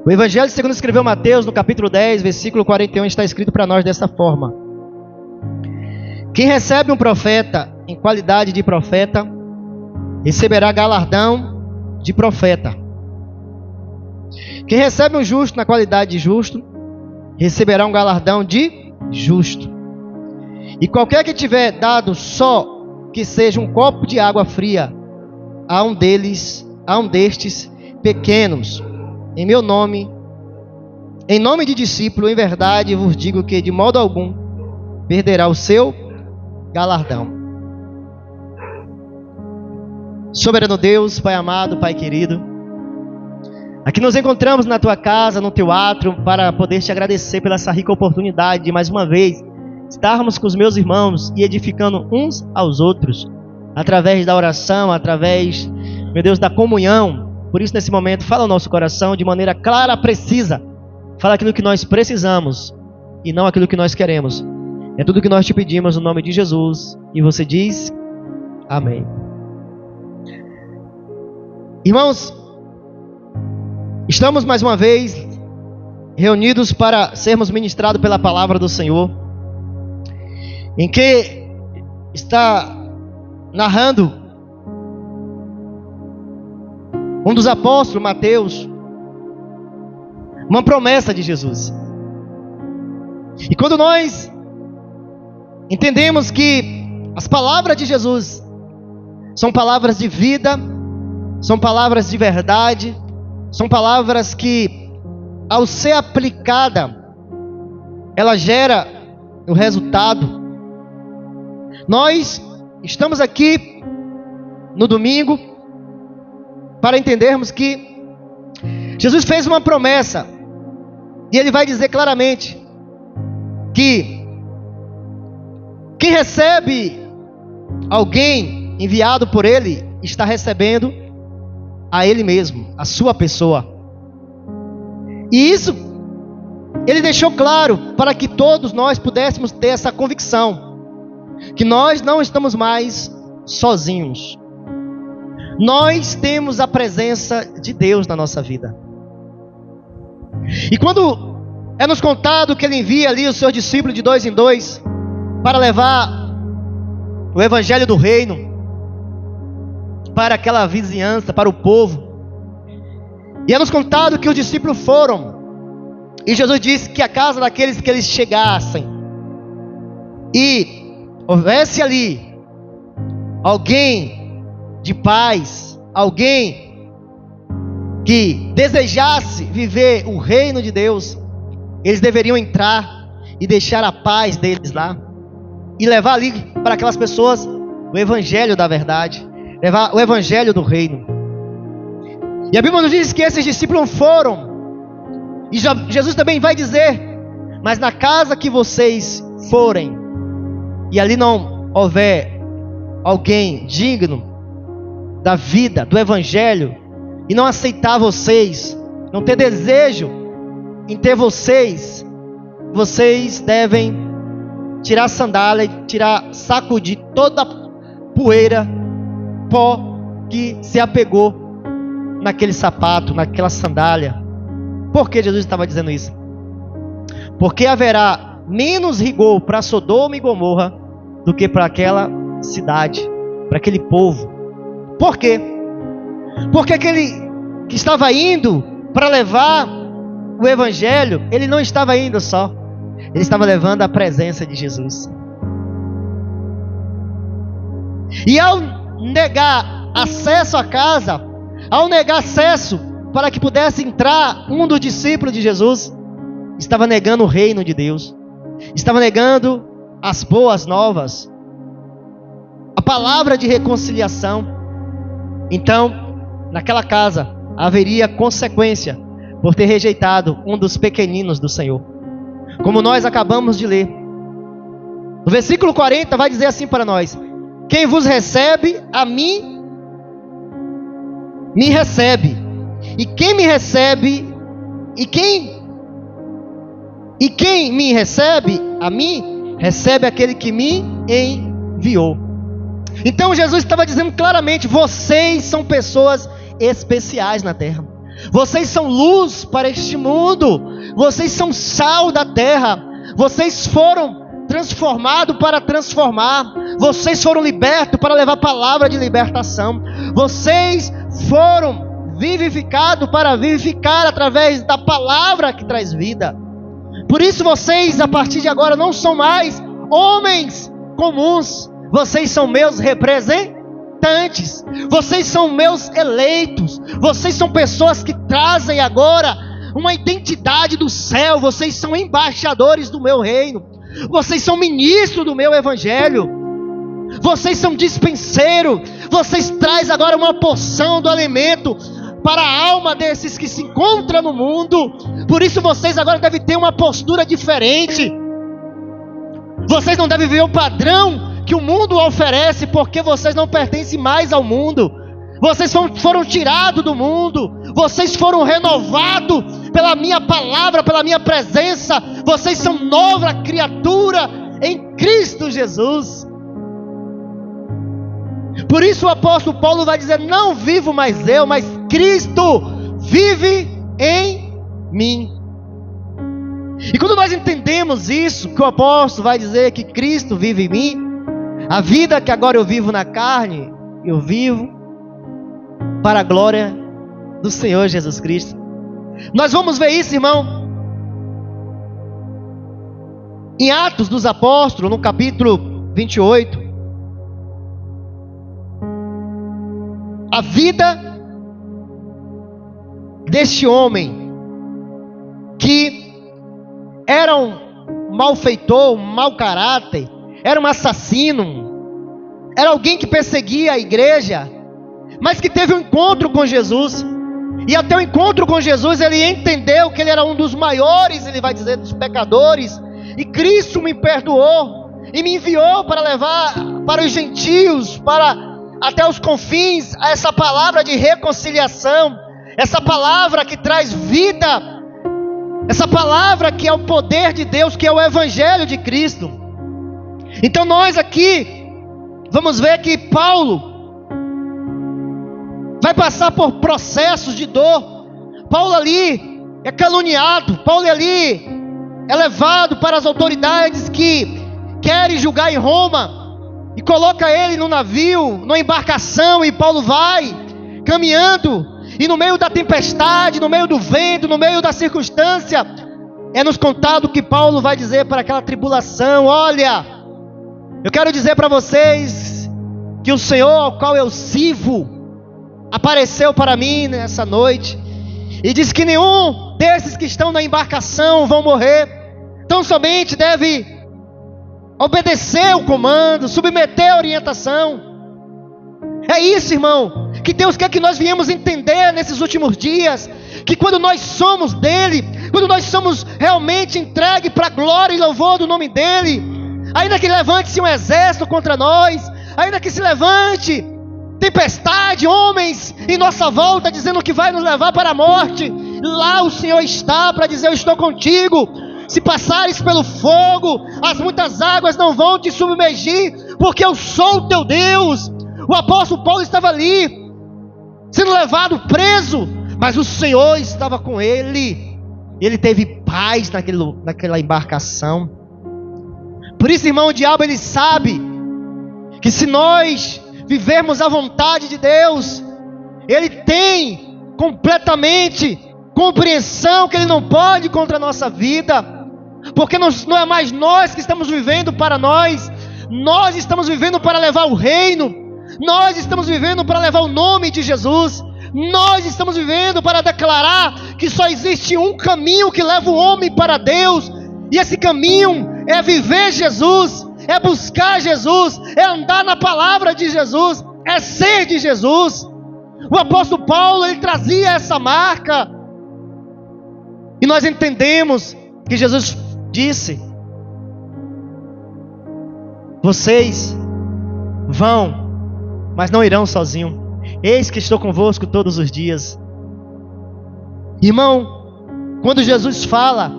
O Evangelho segundo escreveu Mateus, no capítulo 10, versículo 41, está escrito para nós dessa forma: quem recebe um profeta em qualidade de profeta, receberá galardão de profeta. Quem recebe um justo na qualidade de justo, receberá um galardão de justo. E qualquer que tiver dado só que seja um copo de água fria a um destes pequenos, em meu nome, em nome de discípulo, em verdade vos digo que de modo algum perderá o seu galardão. Soberano Deus, Pai amado, Pai querido, aqui nos encontramos na tua casa, no teu átrio, para poder te agradecer pela essa rica oportunidade de mais uma vez estarmos com os meus irmãos e edificando uns aos outros, através da oração, através, meu Deus, da comunhão. Por isso, nesse momento, fala o nosso coração de maneira clara, precisa. Fala aquilo que nós precisamos e não aquilo que nós queremos. É tudo que nós te pedimos no nome de Jesus. E você diz, amém. Irmãos, estamos mais uma vez reunidos para sermos ministrados pela palavra do Senhor, em que está narrando um dos apóstolos, Mateus, uma promessa de Jesus. E quando nós entendemos que as palavras de Jesus são palavras de vida, são palavras de verdade, são palavras que, ao ser aplicada, ela gera o resultado. Nós estamos aqui no domingo para entendermos que Jesus fez uma promessa e Ele vai dizer claramente que quem recebe alguém enviado por Ele está recebendo a Ele mesmo, a sua pessoa. E isso Ele deixou claro para que todos nós pudéssemos ter essa convicção que nós não estamos mais sozinhos. Nós temos a presença de Deus na nossa vida. E quando é nos contado que Ele envia ali os seus discípulos de 2 em 2 para levar o Evangelho do Reino para aquela vizinhança, para o povo, e é nos contado que os discípulos foram, e Jesus disse que a casa daqueles que eles chegassem e houvesse ali alguém de paz, alguém que desejasse viver o reino de Deus, eles deveriam entrar e deixar a paz deles lá e levar ali para aquelas pessoas o evangelho da verdade, levar o evangelho do reino. E a Bíblia nos diz que esses discípulos foram, e Jesus também vai dizer: mas na casa que vocês forem e ali não houver alguém digno da vida, do evangelho, e não aceitar vocês, não ter desejo em ter vocês, vocês devem tirar a sandália, sacudir toda a poeira, pó que se apegou naquele sapato, naquela sandália. Por que Jesus estava dizendo isso? Porque haverá menos rigor para Sodoma e Gomorra do que para aquela cidade, para aquele povo. Por quê? Porque aquele que estava indo para levar o evangelho, ele não estava indo só, ele estava levando a presença de Jesus. E ao negar acesso à casa, ao negar acesso para que pudesse entrar um dos discípulos de Jesus, estava negando o reino de Deus, estava negando as boas novas, a palavra de reconciliação. Então, naquela casa haveria consequência por ter rejeitado um dos pequeninos do Senhor, como nós acabamos de ler. No versículo 40 vai dizer assim para nós: quem vos recebe, a mim me recebe, e quem me recebe, e quem me recebe, a mim, recebe aquele que me enviou. Então Jesus estava dizendo claramente: vocês são pessoas especiais na terra, Vocês são luz para este mundo. Vocês são sal da terra. Vocês foram transformados para transformar. Vocês foram libertos para levar palavra de libertação. Vocês foram vivificados para vivificar através da palavra que traz vida. Por isso vocês, a partir de agora, não são mais homens comuns. Vocês são meus representantes. Vocês são meus eleitos. Vocês são pessoas que trazem agora uma identidade do céu. Vocês são embaixadores do meu reino. Vocês são ministros do meu evangelho. Vocês são dispenseiros. Vocês trazem agora uma porção do alimento para a alma desses que se encontram no mundo. Por isso vocês agora devem ter uma postura diferente. Vocês não devem viver o padrão que o mundo oferece, porque vocês não pertencem mais ao mundo. Vocês foram tirados do mundo. Vocês foram renovados pela minha palavra, pela minha presença. Vocês são nova criatura em Cristo Jesus. Por isso o apóstolo Paulo vai dizer: não vivo mais eu, mas Cristo vive em mim. E quando nós entendemos isso, que o apóstolo vai dizer que Cristo vive em mim, a vida que agora eu vivo na carne, eu vivo para a glória do Senhor Jesus Cristo. Nós vamos ver isso, irmão, em Atos dos Apóstolos, no capítulo 28. A vida deste homem que era um malfeitor, um mau caráter, era um assassino, era alguém que perseguia a igreja, mas que teve um encontro com Jesus. E até o encontro com Jesus ele entendeu que ele era um dos maiores, ele vai dizer, dos pecadores. E Cristo me perdoou e me enviou para levar para os gentios, para até os confins, essa palavra de reconciliação, essa palavra que traz vida, essa palavra que é o poder de Deus, que é o evangelho de Cristo. Então nós aqui vamos ver que Paulo vai passar por processos de dor. Paulo ali é caluniado, Paulo ali é levado para as autoridades que querem julgar em Roma, e coloca ele no navio, numa embarcação, e Paulo vai caminhando, e no meio da tempestade, no meio do vento, no meio da circunstância, é nos contado que Paulo vai dizer para aquela tribulação: olha, eu quero dizer para vocês que o Senhor ao qual eu sirvo apareceu para mim nessa noite, e diz que nenhum desses que estão na embarcação vão morrer, tão somente deve obedecer o comando, submeter a orientação. É isso, irmão, que Deus quer que nós viemos entender nesses últimos dias, que quando nós somos dele, quando nós somos realmente entregues para a glória e louvor do nome dele, ainda que levante-se um exército contra nós, ainda que se levante tempestade, homens em nossa volta dizendo que vai nos levar para a morte, lá o Senhor está para dizer: eu estou contigo. Se passares pelo fogo, as muitas águas não vão te submergir, porque eu sou o teu Deus. O apóstolo Paulo estava ali, sendo levado preso, mas o Senhor estava com ele, e ele teve paz naquela embarcação. Por isso, irmão, o diabo ele sabe que se nós vivermos a vontade de Deus, ele tem completamente compreensão que ele não pode contra a nossa vida, porque não é mais nós que estamos vivendo para nós estamos vivendo para levar o reino, nós estamos vivendo para levar o nome de Jesus, nós estamos vivendo para declarar que só existe um caminho que leva o homem para Deus, e esse caminho é viver Jesus, é buscar Jesus, é andar na palavra de Jesus, é ser de Jesus. O apóstolo Paulo ele trazia essa marca, e nós entendemos que Jesus disse: vocês vão, mas não irão sozinhos. Eis que estou convosco todos os dias. Irmão, quando Jesus fala,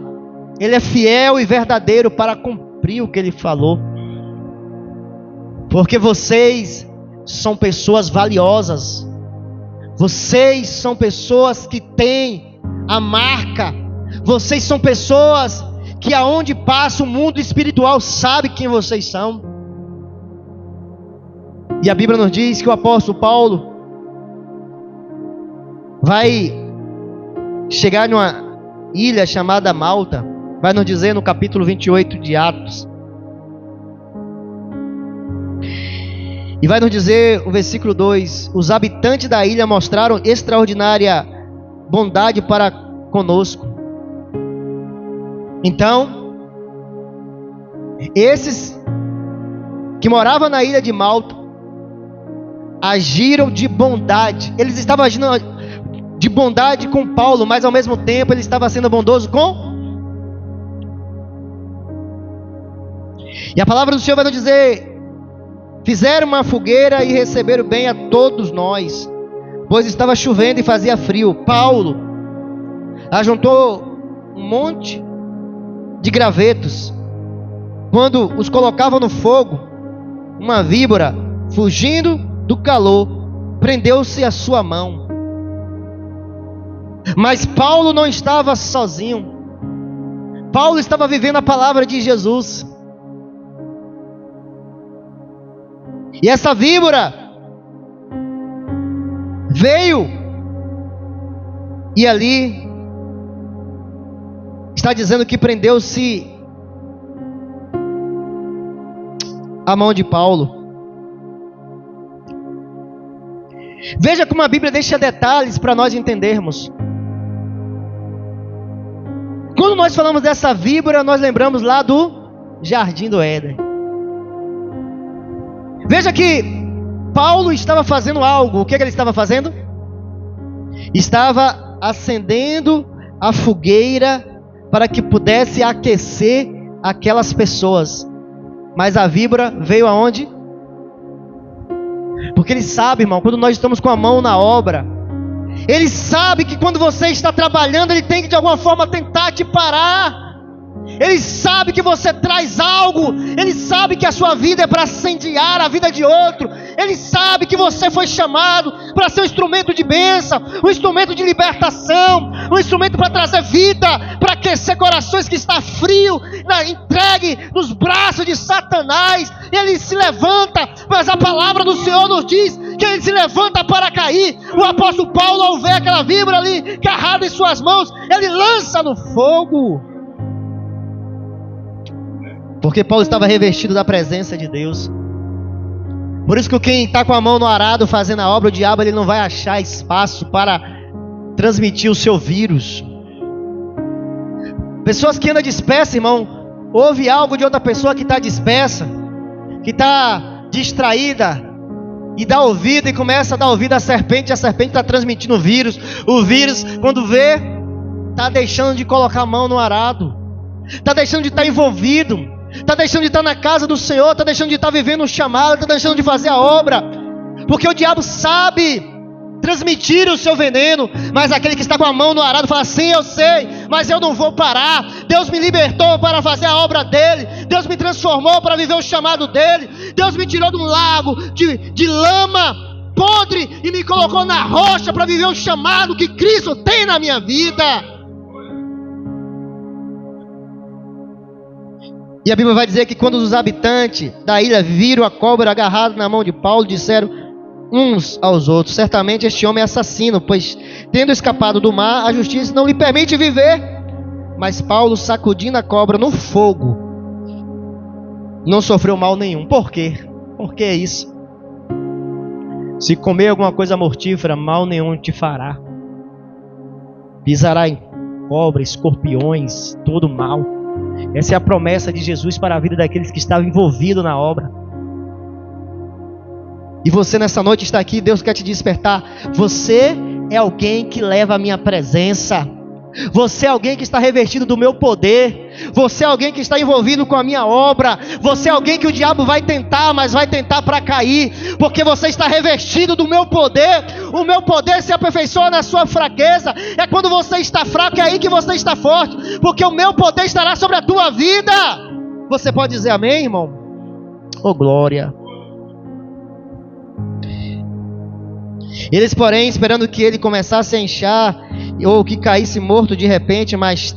ele é fiel e verdadeiro para cumprir o que ele falou. Porque vocês são pessoas valiosas. Vocês são pessoas que têm a marca. Vocês são pessoas que aonde passa o mundo espiritual sabe quem vocês são. E a Bíblia nos diz que o apóstolo Paulo vai chegar numa ilha chamada Malta. Vai nos dizer no capítulo 28 de Atos. E vai nos dizer o versículo 2: os habitantes da ilha mostraram extraordinária bondade para conosco. Então, esses que moravam na ilha de Malta agiram de bondade. Eles estavam agindo de bondade com Paulo, mas ao mesmo tempo ele estava sendo bondoso com... E a palavra do Senhor vai nos dizer: fizeram uma fogueira e receberam bem a todos nós, pois estava chovendo e fazia frio. Paulo ajuntou um monte de gravetos. Quando os colocavam no fogo, uma víbora, fugindo do calor, prendeu-se à sua mão. Mas Paulo não estava sozinho. Paulo estava vivendo a palavra de Jesus. E essa víbora veio, e ali está dizendo que prendeu-se à mão de Paulo. Veja como a Bíblia deixa detalhes para nós entendermos. Quando nós falamos dessa víbora, nós lembramos lá do Jardim do Éden. Veja que Paulo estava fazendo algo. O que ele estava fazendo? Estava acendendo a fogueira para que pudesse aquecer aquelas pessoas. Mas a víbora veio aonde? Porque ele sabe, irmão, quando nós estamos com a mão na obra, ele sabe que quando você está trabalhando, ele tem que de alguma forma tentar te parar. Ele sabe que você traz algo. Ele sabe que a sua vida é para incendiar a vida de outro. Ele sabe que você foi chamado para ser um instrumento de bênção, um instrumento de libertação, um instrumento para trazer vida, para aquecer corações que estão frios, entregue nos braços de Satanás. Ele se levanta, mas a palavra do Senhor nos diz que ele se levanta para cair. O apóstolo Paulo, ao ver aquela víbora ali agarrada em suas mãos, ele lança no fogo. Porque Paulo estava revestido da presença de Deus. Por isso que quem está com a mão no arado fazendo a obra, o diabo ele não vai achar espaço para transmitir o seu vírus. Pessoas que andam dispersas, irmão, ouve algo de outra pessoa que está dispersa, que está distraída, e dá ouvido e começa a dar ouvido à serpente. A serpente está transmitindo o vírus. O vírus, quando vê, está deixando de colocar a mão no arado, está deixando de estar envolvido, está deixando de estar na casa do Senhor, está deixando de estar vivendo o chamado, está deixando de fazer a obra, porque o diabo sabe transmitir o seu veneno. Mas aquele que está com a mão no arado fala: sim, eu sei, mas eu não vou parar. Deus me libertou para fazer a obra dele, Deus me transformou para viver o chamado dele, Deus me tirou de um lago de lama podre e me colocou na rocha para viver o chamado que Cristo tem na minha vida. E a Bíblia vai dizer que quando os habitantes da ilha viram a cobra agarrada na mão de Paulo, disseram uns aos outros: certamente este homem é assassino, pois tendo escapado do mar, a justiça não lhe permite viver. Mas Paulo, sacudindo a cobra no fogo, não sofreu mal nenhum. Por quê? Por que isso? Se comer alguma coisa mortífera, mal nenhum te fará. Pisará em cobra, escorpiões, todo mal. Essa é a promessa de Jesus para a vida daqueles que estavam envolvidos na obra. E você nessa noite está aqui, Deus quer te despertar. Você é alguém que leva a minha presença. Você é alguém que está revestido do meu poder. Você é alguém que está envolvido com a minha obra. Você é alguém que o diabo vai tentar, mas vai tentar para cair, porque você está revestido do meu poder. O meu poder se aperfeiçoa na sua fraqueza. É quando você está fraco, é aí que você está forte, porque o meu poder estará sobre a tua vida. Você pode dizer amém, irmão? Oh, glória. Eles, porém, esperando que ele começasse a inchar, ou que caísse morto de repente, mas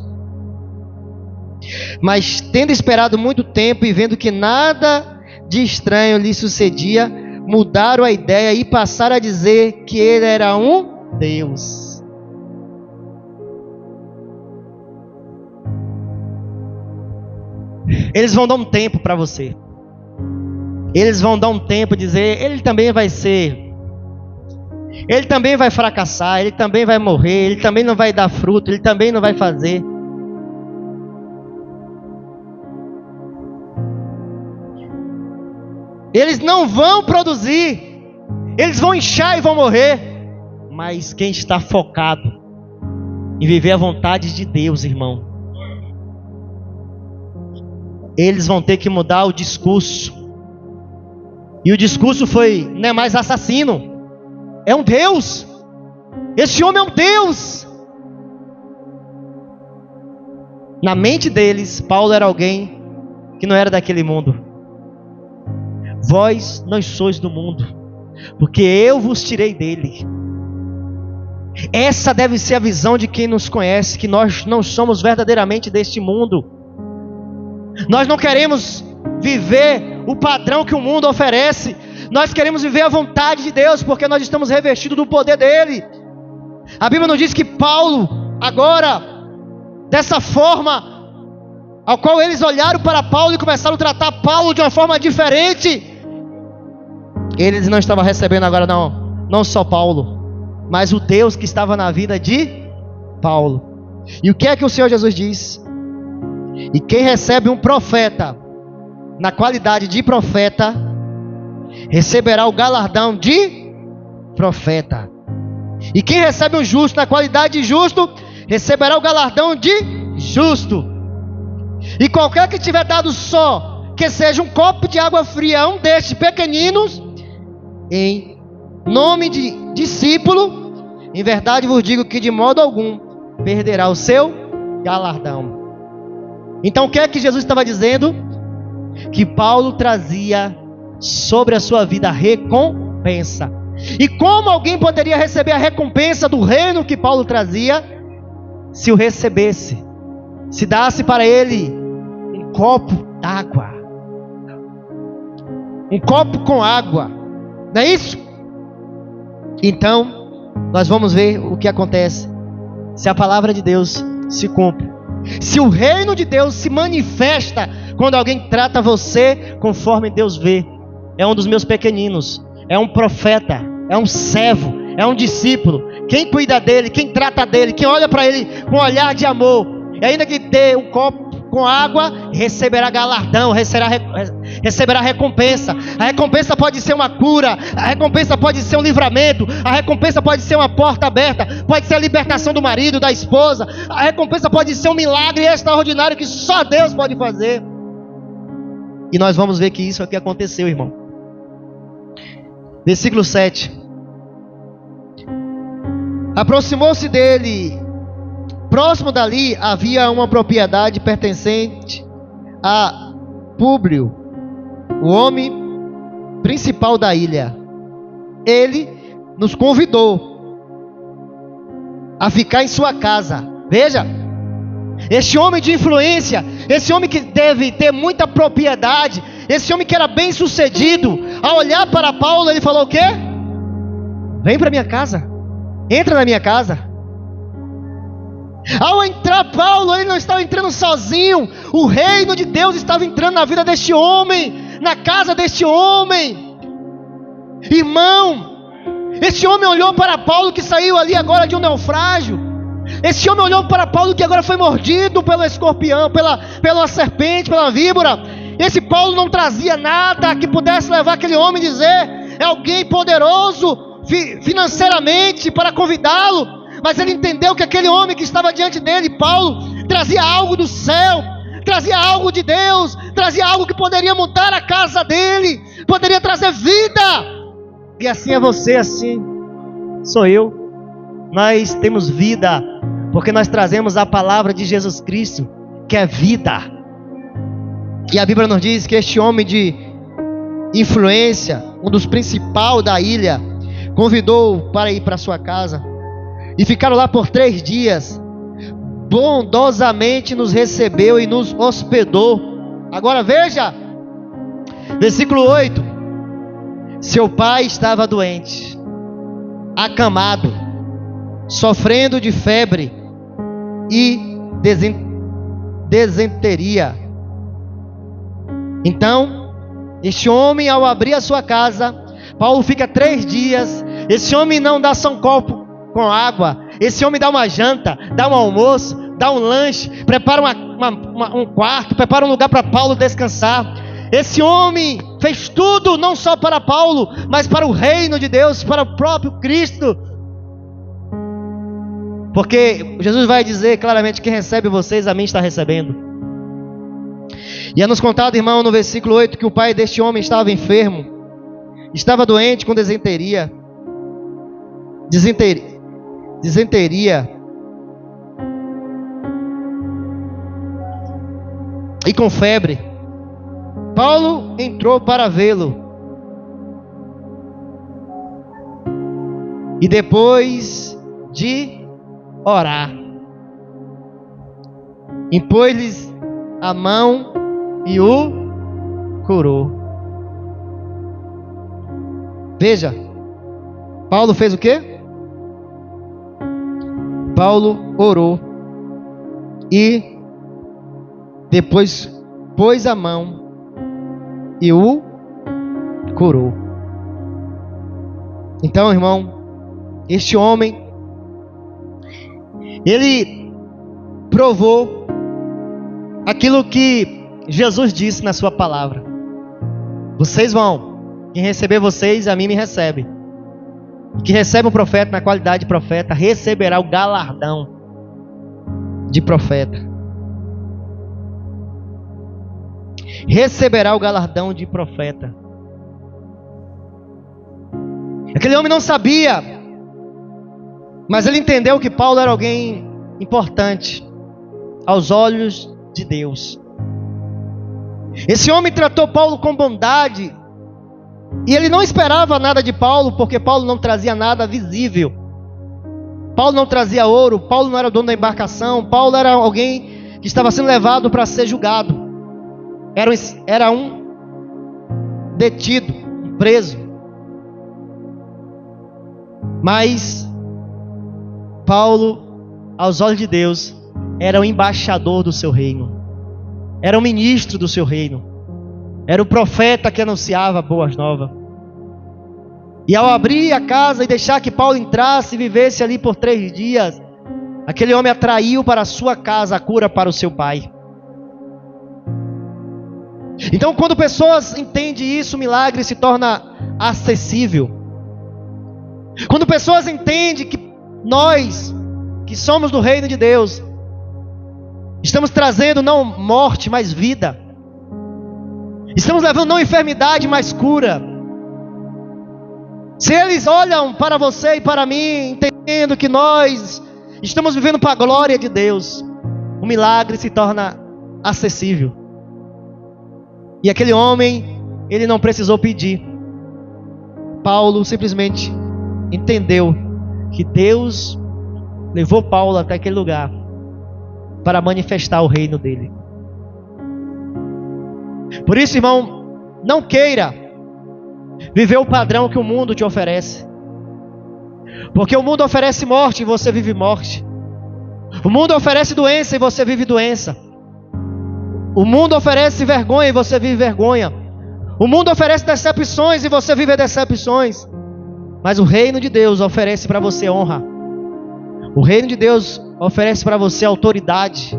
tendo esperado muito tempo e vendo que nada de estranho lhe sucedia, mudaram a ideia e passaram a dizer que ele era um Deus. Eles vão dar um tempo para você. Eles vão dar um tempo, dizer, ele também vai ser, ele também vai fracassar, ele também vai morrer, ele também não vai dar fruto, ele também não vai fazer. Eles não vão produzir, eles vão inchar e vão morrer. Mas quem está focado em viver a vontade de Deus, irmão, eles vão ter que mudar o discurso. E o discurso foi, não é mais assassino, é um Deus. Esse homem é um Deus. Na mente deles, Paulo era alguém que não era daquele mundo. Vós não sois do mundo, porque eu vos tirei dele. Essa deve ser a visão de quem nos conhece, que nós não somos verdadeiramente deste mundo. Nós não queremos viver o padrão que o mundo oferece. Nós queremos viver a vontade de Deus, porque nós estamos revestidos do poder dele. A Bíblia nos diz que Paulo, agora, dessa forma, ao qual eles olharam para Paulo e começaram a tratar Paulo de uma forma diferente, eles não estavam recebendo agora não só Paulo, mas o Deus que estava na vida de Paulo. E o que é que o Senhor Jesus diz? E quem recebe um profeta na qualidade de profeta, receberá o galardão de profeta. E quem recebe um justo na qualidade de justo, receberá o galardão de justo. E qualquer que tiver dado só, que seja um copo de água fria a um destes pequeninos, em nome de discípulo, em verdade vos digo que de modo algum perderá o seu galardão. Então o que é que Jesus estava dizendo? Que Paulo trazia sobre a sua vida a recompensa. E como alguém poderia receber a recompensa do reino que Paulo trazia? Se o recebesse, se dasse para ele um copo d'água, um copo com água, não é isso? Então nós vamos ver o que acontece se a palavra de Deus se cumpre, se o reino de Deus se manifesta quando alguém trata você conforme Deus vê. É um dos meus pequeninos, é um profeta, é um servo, é um discípulo. Quem cuida dele, quem trata dele, quem olha para ele com um olhar de amor, e ainda que dê um copo com água, receberá galardão, receberá recompensa. A recompensa pode ser uma cura, a recompensa pode ser um livramento, a recompensa pode ser uma porta aberta, pode ser a libertação do marido, da esposa, a recompensa pode ser um milagre extraordinário que só Deus pode fazer. E nós vamos ver que isso aqui aconteceu, irmão. Versículo 7. Aproximou-se dele. Próximo dali havia uma propriedade pertencente a Públio, o homem principal da ilha. Ele nos convidou a ficar em sua casa. Veja, este homem de influência, esse homem que deve ter muita propriedade, esse homem que era bem sucedido, ao olhar para Paulo, ele falou o quê? Vem para minha casa, entra na minha casa. Ao entrar Paulo, ele não estava entrando sozinho, o reino de Deus estava entrando na vida deste homem, na casa deste homem. Irmão, esse homem olhou para Paulo que saiu ali agora de um naufrágio. Esse homem olhou para Paulo que agora foi mordido pelo escorpião, pela serpente, pela víbora. Esse Paulo não trazia nada que pudesse levar aquele homem a dizer, é alguém poderoso financeiramente para convidá-lo. Mas ele entendeu que aquele homem que estava diante dele, Paulo, trazia algo do céu, trazia algo de Deus, trazia algo que poderia mudar a casa dele, poderia trazer vida. E assim é você, assim sou eu. Nós temos vida, porque nós trazemos a palavra de Jesus Cristo, que é vida. E a Bíblia nos diz que este homem de influência, um dos principais da ilha, convidou para ir para sua casa, e ficaram lá por 3 dias. Bondosamente nos recebeu e nos hospedou. Agora veja, versículo 8. Seu pai estava doente, acamado, sofrendo de febre e desenteria. Então, este homem, ao abrir a sua casa, Paulo fica 3 dias. Esse homem não dá só um copo com água. Esse homem dá uma janta, dá um almoço, dá um lanche, prepara um quarto, prepara um lugar para Paulo descansar. Esse homem fez tudo, não só para Paulo, mas para o reino de Deus, para o próprio Cristo. Porque Jesus vai dizer claramente: quem recebe vocês, a mim está recebendo. E é nos contado, irmão, no versículo 8, que o pai deste homem estava enfermo, estava doente com desenteria. E com febre. Paulo entrou para vê-lo, e depois de orar, impôs-lhes a mão e o curou. Veja, Paulo fez o quê? Paulo orou e depois pôs a mão e o curou. Então, irmão, este homem, ele provou aquilo que Jesus disse na sua palavra: vocês vão, quem receber vocês, a mim me recebe. Que recebe um profeta na qualidade de profeta, receberá o galardão de profeta. Receberá o galardão de profeta. Aquele homem não sabia, mas ele entendeu que Paulo era alguém importante aos olhos de Deus. Esse homem tratou Paulo com bondade, e ele não esperava nada de Paulo, porque Paulo não trazia nada visível. Paulo não trazia ouro, Paulo não era o dono da embarcação, Paulo era alguém que estava sendo levado para ser julgado. Era um detido, um preso. Mas Paulo, aos olhos de Deus, era o embaixador do seu reino, era o ministro do seu reino, era o profeta que anunciava boas novas. E ao abrir a casa e deixar que Paulo entrasse e vivesse ali por 3 dias, aquele homem atraiu para a sua casa a cura para o seu pai. Então, quando pessoas entendem isso, o milagre se torna acessível. Quando pessoas entendem que nós, que somos do reino de Deus, estamos trazendo não morte, mas vida. Estamos levando não enfermidade, mas cura. Se eles olham para você e para mim, entendendo que nós estamos vivendo para a glória de Deus, o milagre se torna acessível. E aquele homem, ele não precisou pedir. Paulo simplesmente entendeu que Deus levou Paulo até aquele lugar para manifestar o reino dele. Por isso, irmão, não queira viver o padrão que o mundo te oferece, porque o mundo oferece morte e você vive morte. O mundo oferece doença e você vive doença. O mundo oferece vergonha e você vive vergonha. O mundo oferece decepções e você vive decepções. Mas o reino de Deus oferece para você honra. O reino de Deus oferece para você autoridade.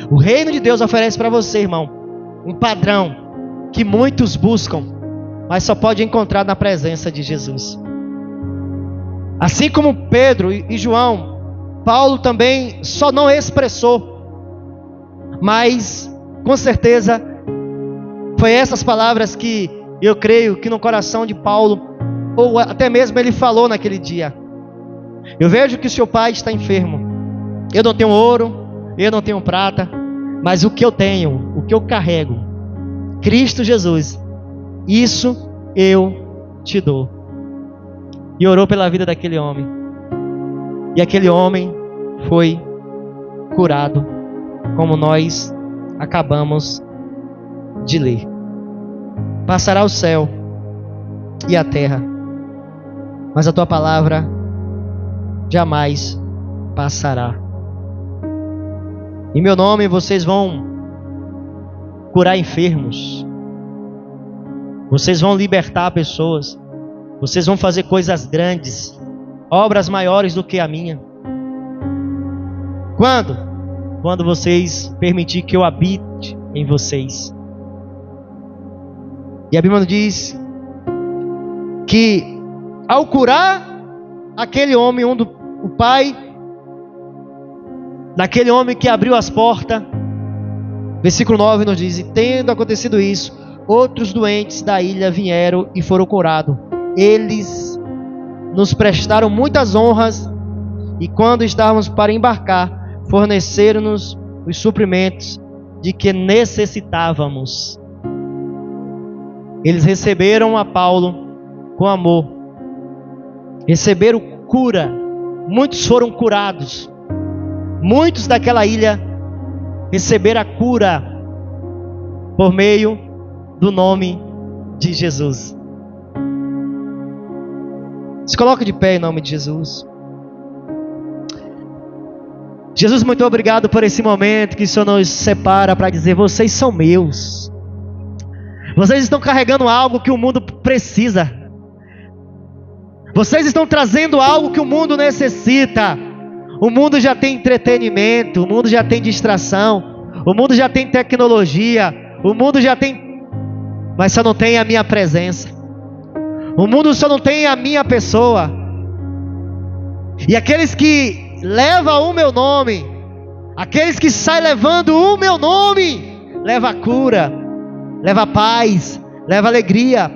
O reino de Deus oferece para você, irmão, um padrão que muitos buscam, mas só pode encontrar na presença de Jesus. Assim como Pedro e João, Paulo também só não expressou, mas com certeza foi essas palavras que eu creio que no coração de Paulo, ou até mesmo ele falou naquele dia: eu vejo que o seu pai está enfermo. Eu não tenho ouro, eu não tenho prata, mas o que eu tenho, o que eu carrego, Cristo Jesus, isso eu te dou. e orou pela vida daquele homem. E aquele homem foi curado, como nós acabamos de ler. Passará o céu e a terra, mas a tua palavra jamais passará. Em meu nome vocês vão curar enfermos, vocês vão libertar pessoas, vocês vão fazer coisas grandes, obras maiores do que a minha. Quando? Quando vocês permitirem que eu habite em vocês. E a Bíblia diz que ao curar aquele homem, o pai daquele homem que abriu as portas, versículo 9 nos diz: e tendo acontecido isso, outros doentes da ilha vieram e foram curados. Eles nos prestaram muitas honras, e quando estávamos para embarcar, forneceram-nos os suprimentos de que necessitávamos. Eles receberam a Paulo com amor, receberam cura, muitos foram curados, muitos daquela ilha receberam a cura por meio do nome de Jesus. Se coloca de pé em nome de Jesus. Jesus, muito obrigado por esse momento que o Senhor nos separa para dizer: vocês são meus. Vocês estão carregando algo que o mundo precisa. Vocês estão trazendo algo que o mundo necessita. O mundo já tem entretenimento, o mundo já tem distração, o mundo já tem tecnologia, o mundo já tem, mas só não tem a minha presença. O mundo só não tem a minha pessoa. E aqueles que levam o meu nome, aqueles que saem levando o meu nome, leva cura, leva paz, leva alegria.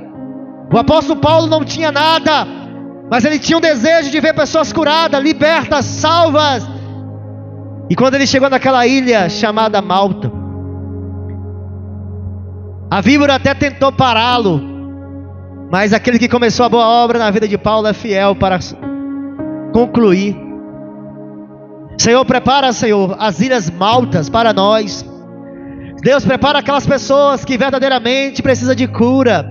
O apóstolo Paulo não tinha nada, mas ele tinha um desejo de ver pessoas curadas, libertas, salvas. E quando ele chegou naquela ilha chamada Malta, a víbora até tentou pará-lo, mas aquele que começou a boa obra na vida de Paulo é fiel para concluir. Senhor, prepara, Senhor, as ilhas Maltas para nós. Deus, prepara aquelas pessoas que verdadeiramente precisam de cura,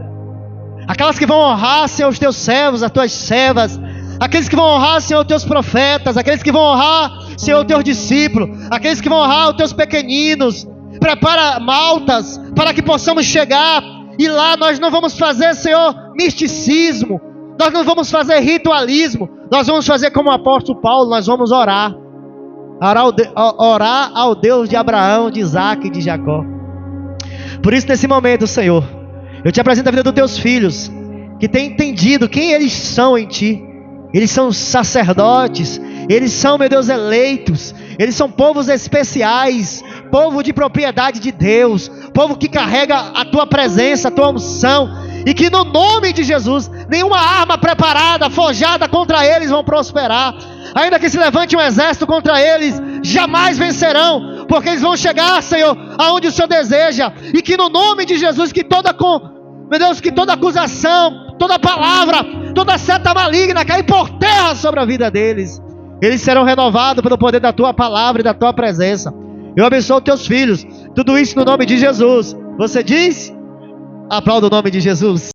aquelas que vão honrar, Senhor, os teus servos, as tuas servas, aqueles que vão honrar, Senhor, os teus profetas, aqueles que vão honrar, Senhor, os teus discípulos, aqueles que vão honrar os teus pequeninos. Prepara Maltas para que possamos chegar, e lá nós não vamos fazer, Senhor, misticismo, nós não vamos fazer ritualismo, nós vamos fazer como o apóstolo Paulo, nós vamos orar ao Deus de Abraão, de Isaac e de Jacó. Por isso, nesse momento, Senhor, eu te apresento a vida dos teus filhos, que têm entendido quem eles são em ti. Eles são sacerdotes, eles são, meu Deus, eleitos, eles são povos especiais, povo de propriedade de Deus, povo que carrega a tua presença, a tua unção, e que no nome de Jesus, nenhuma arma preparada, forjada contra eles vão prosperar. Ainda que se levante um exército contra eles, jamais vencerão, porque eles vão chegar, Senhor, aonde o Senhor deseja, e que no nome de Jesus, que toda acusação, toda palavra, toda seta maligna caia por terra sobre a vida deles. Eles serão renovados pelo poder da tua palavra e da tua presença. Eu abençoo teus filhos, tudo isso no nome de Jesus. Você diz? Aplauda o nome de Jesus.